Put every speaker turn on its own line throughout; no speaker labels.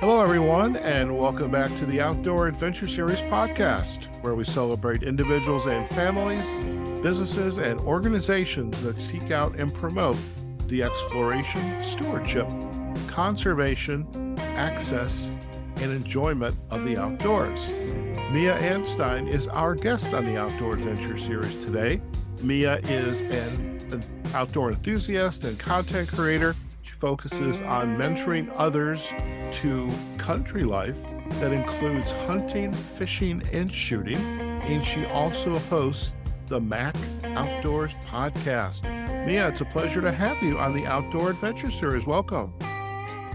Hello, everyone, and welcome back to the Outdoor Adventure Series podcast, where we celebrate individuals and families, businesses, and organizations that seek out and promote the exploration, stewardship, conservation, access, and enjoyment of the outdoors. Mia Anstine is our guest on the Outdoor Adventure Series today. Mia is an outdoor enthusiast and content creator. She focuses on mentoring others to country life that includes hunting, fishing, and shooting. And she also hosts the Mac Outdoors podcast. Mia, it's a pleasure to have you on the Outdoor Adventure Series. Welcome.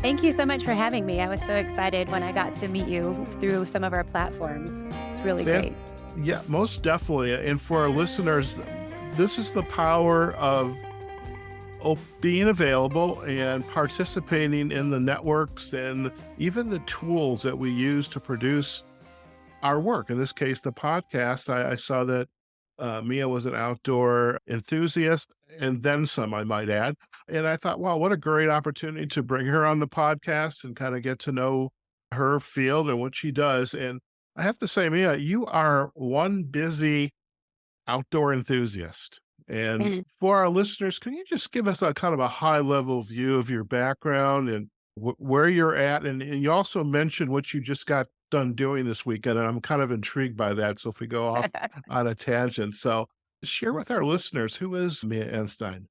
Thank you so much for having me. I was so excited when I got to meet you through some of our platforms. It's really great.
Yeah, most definitely. And for our listeners, this is the power of being available and participating in the networks and even the tools that we use to produce our work. In this case, the podcast. I saw that Mia was an outdoor enthusiast and then some, I might add. And I thought, wow, what a great opportunity to bring her on the podcast and kind of get to know her field and what she does. And I have to say, Mia, you are one busy outdoor enthusiast. And for our listeners, can you just give us a kind of a high level view of your background and where you're at? And you also mentioned what you just got done doing this weekend, and I'm kind of intrigued by that. So if we go off on a tangent, so share with our listeners, who is Mia Anstine?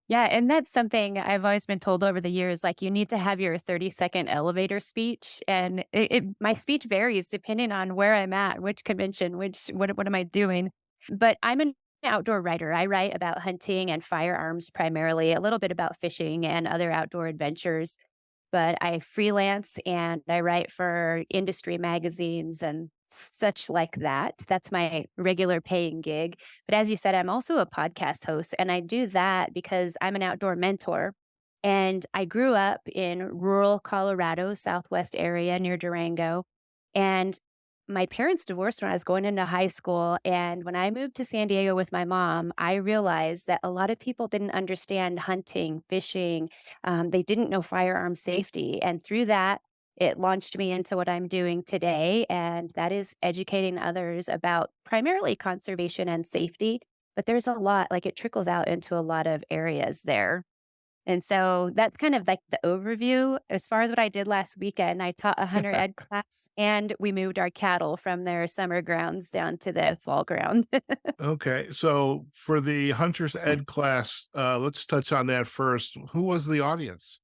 Yeah, and that's something I've always been told over the years, like you need to have your 30-second elevator speech. And my speech varies depending on where I'm at, which convention, what am I doing? But I'm an outdoor writer. I write about hunting and firearms primarily, a little bit about fishing and other outdoor adventures. But I freelance and I write for industry magazines and such like that. That's my regular paying gig. But as you said, I'm also a podcast host, and I do that because I'm an outdoor mentor. And I grew up in rural Colorado, Southwest area near Durango. And my parents divorced when I was going into high school. And when I moved to San Diego with my mom, I realized that a lot of people didn't understand hunting, fishing. They didn't know firearm safety. And through that, it launched me into what I'm doing today. And that is educating others about primarily conservation and safety. But there's a lot, like it trickles out into a lot of areas there. And so that's kind of like the overview. As far as what I did last weekend, I taught a hunter ed class and we moved our cattle from their summer grounds down to the fall ground.
Okay, so for the Hunter's Ed class, let's touch on that first. Who was the audience?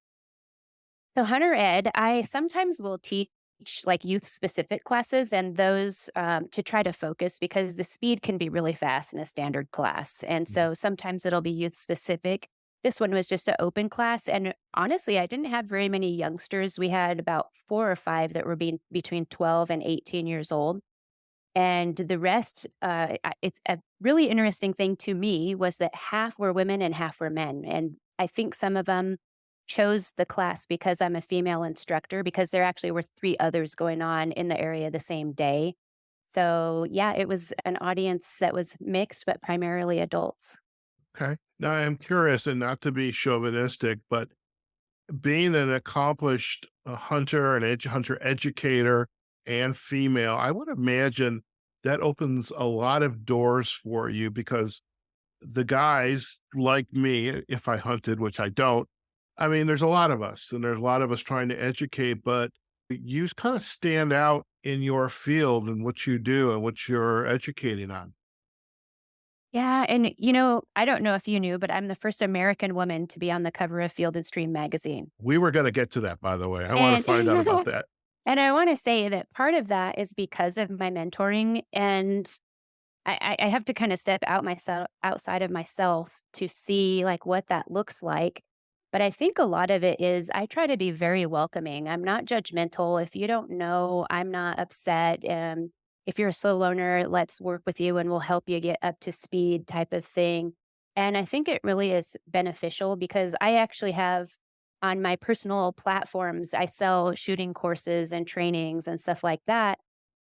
So hunter ed, I sometimes will teach like youth specific classes and those to try to focus because the speed can be really fast in a standard class. And so sometimes it'll be youth specific. This one was just an open class. And honestly, I didn't have very many youngsters. We had about 4 or 5 that were being between 12 and 18 years old. And the rest, it's a really interesting thing to me was that half were women and half were men. And I think some of them chose the class because I'm a female instructor, because there actually were 3 others going on in the area the same day. So, yeah, it was an audience that was mixed, but primarily adults.
Okay. Now I'm curious, and not to be chauvinistic, but being an accomplished hunter and hunter educator and female, I would imagine that opens a lot of doors for you because the guys like me, if I hunted, which I don't, I mean, there's a lot of us and there's a lot of us trying to educate, but you kind of stand out in your field and what you do and what you're educating on.
Yeah, and I don't know if you knew, but I'm the first American woman to be on the cover of Field and Stream magazine.
We were going to get to that, by the way. I want to
And
find out about that.
and I want to say that part of that is because of my mentoring, and I have to kind of step outside of myself to see like what that looks like. But I think a lot of it is I try to be very welcoming. I'm not judgmental. If you don't know, I'm not upset. And if you're a slow learner, let's work with you and we'll help you get up to speed type of thing. And I think it really is beneficial because I actually have on my personal platforms, I sell shooting courses and trainings and stuff like that.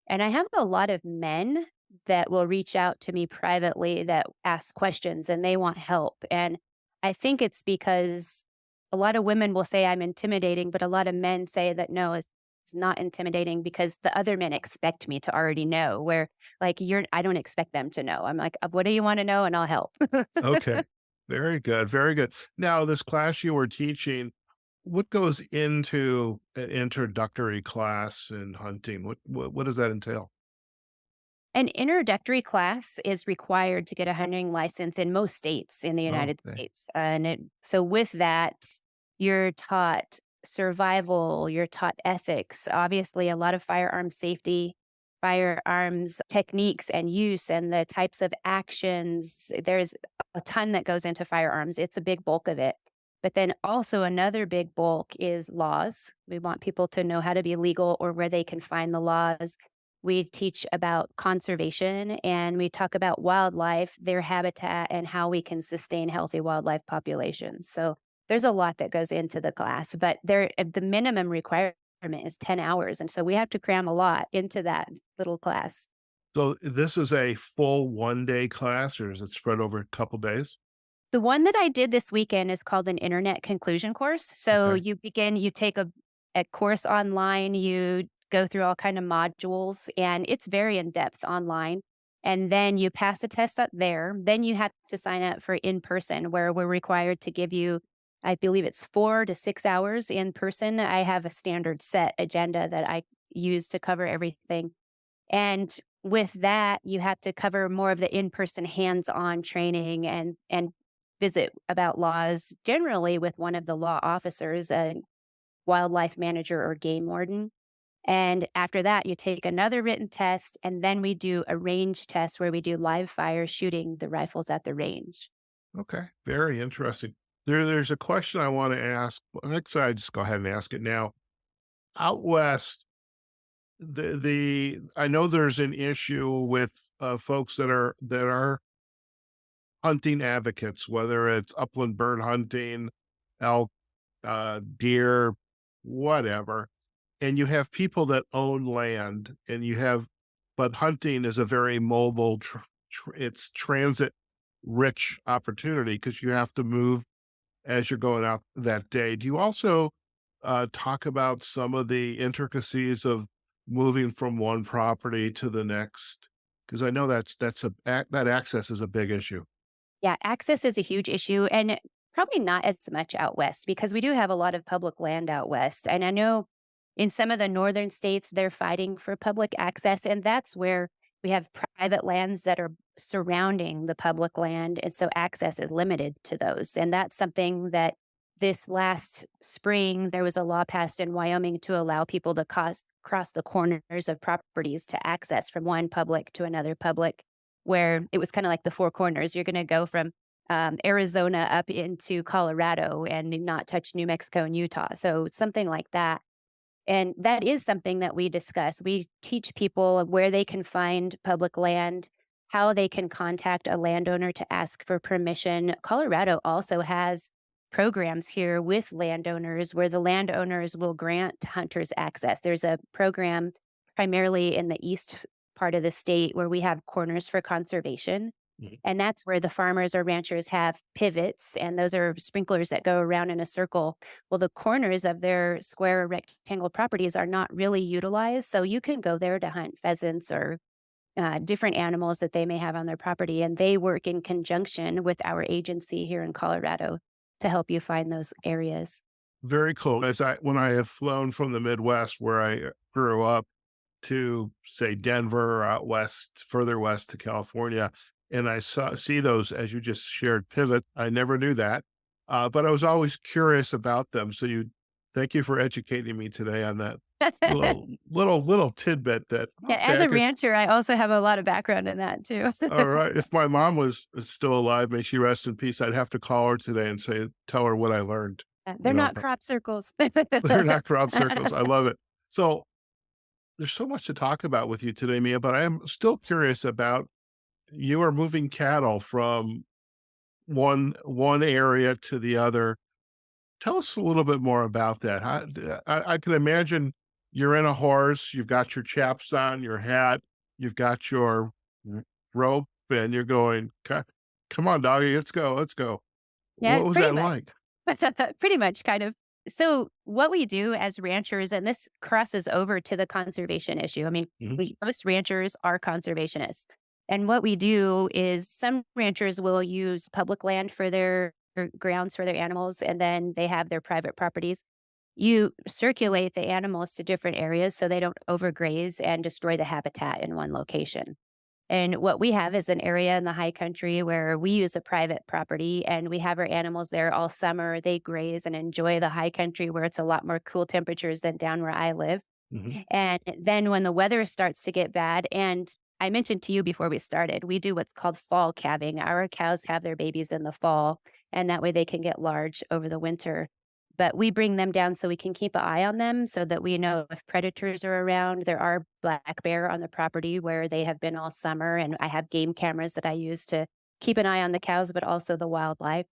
And I have a lot of men that will reach out to me privately that ask questions and they want help. And I think it's because a lot of women will say I'm intimidating, but a lot of men say that no, not intimidating because the other men expect me to already know where like I don't expect them to know. I'm like, what do you want to know? And I'll help.
Okay. Very good. Very good. Now, this class you were teaching, what goes into an introductory class in hunting? What does that entail?
An introductory class is required to get a hunting license in most states in the
Oh,
United
okay.
States. So with that, you're taught survival, you're taught ethics, obviously a lot of firearm safety, firearms techniques and use and the types of actions. There's a ton that goes into firearms. It's a big bulk of it. But then also another big bulk is laws. We want people to know how to be legal or where they can find the laws. We teach about conservation and we talk about wildlife, their habitat, and how we can sustain healthy wildlife populations. So there's a lot that goes into the class, but the minimum requirement is 10 hours. And so we have to cram a lot into that little class.
So this is a full 1 day class, or is it spread over a couple days?
The one that I did this weekend is called an internet conclusion course. So
Okay.
you take a course online, you go through all kind of modules, and it's very in depth online. And then you pass a test up there. Then you have to sign up for in person, where we're required to give you, I believe it's 4 to 6 hours in person. I have a standard set agenda that I use to cover everything. And with that, you have to cover more of the in-person hands-on training and visit about laws, generally with one of the law officers, a wildlife manager or game warden. And after that, you take another written test, and then we do a range test where we do live fire shooting the rifles at the range.
Okay. Very interesting. There's a question I want to ask. Well, actually, I just go ahead and ask it now. Out west, the I know there's an issue with folks that are hunting advocates, whether it's upland bird hunting, elk, deer, whatever. And you have people that own land, and but hunting is a very mobile, it's transit rich opportunity because you have to move as you're going out that day. Do you also talk about some of the intricacies of moving from one property to the next? Because I know that access is a big issue.
Yeah, access is a huge issue and probably not as much out west because we do have a lot of public land out west. And I know in some of the northern states, they're fighting for public access. And that's where we have private lands that are surrounding the public land. And so access is limited to those. And that's something that this last spring, there was a law passed in Wyoming to allow people to cross the corners of properties to access from one public to another public where it was kinda like the 4 corners. You're gonna go from, Arizona up into Colorado and not touch New Mexico and Utah, so something like that. And that is something that we discuss. We teach people where they can find public land, how they can contact a landowner to ask for permission. Colorado also has programs here with landowners where the landowners will grant hunters access. There's a program primarily in the east part of the state where we have corners for conservation.
Mhm.
And that's where the farmers or ranchers have pivots, and those are sprinklers that go around in a circle. Well, the corners of their square or rectangle properties are not really utilized, so you can go there to hunt pheasants or different animals that they may have on their property, and they work in conjunction with our agency here in Colorado to help you find those areas.
Very cool. When I have flown from the Midwest where I grew up to say Denver or out west, further west to California, and I see those as you just shared pivot. I never knew that, but I was always curious about them. So thank you for educating me today on that little tidbit. That
Yeah, as
okay, I
a
could.
rancher, I also have a lot of background in that too.
All right, if my mom was still alive, may she rest in peace, I'd have to call her today and tell her what I learned.
They're
You know,
not crop circles.
they're not crop circles. I love it. So there's so much to talk about with you today, Mia, but I am still curious about you are moving cattle from one area to the other. Tell us a little bit more about that. I can imagine you're in a horse, you've got your chaps on, your hat, you've got your rope, and you're going, Come on, doggy, let's go, let's go." What
Yeah,
was
pretty
that
much.
like?
Pretty much, kind of. So what we do as ranchers, and this crosses over to the conservation issue. I mean,
Hmm.
most ranchers are conservationists. And what we do is some ranchers will use public land for their grounds for their animals, and then they have their private properties. You circulate the animals to different areas so they don't overgraze and destroy the habitat in one location. And what we have is an area in the high country where we use a private property and we have our animals there all summer. They graze and enjoy the high country where it's a lot more cool temperatures than down where I live.
Hmm.
And then when the weather starts to get bad, and I mentioned to you before we started, we do what's called fall calving. Our cows have their babies in the fall, and that way they can get large over the winter. But we bring them down so we can keep an eye on them so that we know if predators are around. There are black bear on the property where they have been all summer, and I have game cameras that I use to keep an eye on the cows, but also the wildlife.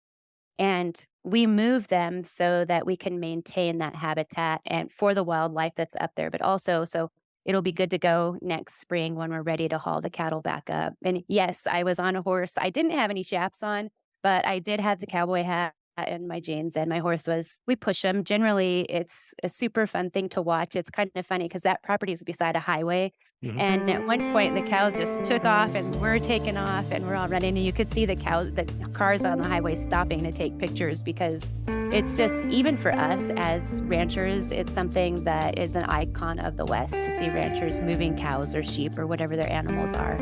And we move them so that we can maintain that habitat and for the wildlife that's up there, but also so it'll be good to go next spring when we're ready to haul the cattle back up. And yes, I was on a horse. I didn't have any chaps on, but I did have the cowboy hat and my jeans, and my horse was we push him. Generally, it's a super fun thing to watch. It's kind of funny because that property is beside a highway.
Hmm.
And at one point, the cows just took off and we're taking off and we're all running. And you could see the cars on the highway stopping to take pictures because it's just, even for us as ranchers, it's something that is an icon of the West to see ranchers moving cows or sheep or whatever their animals are.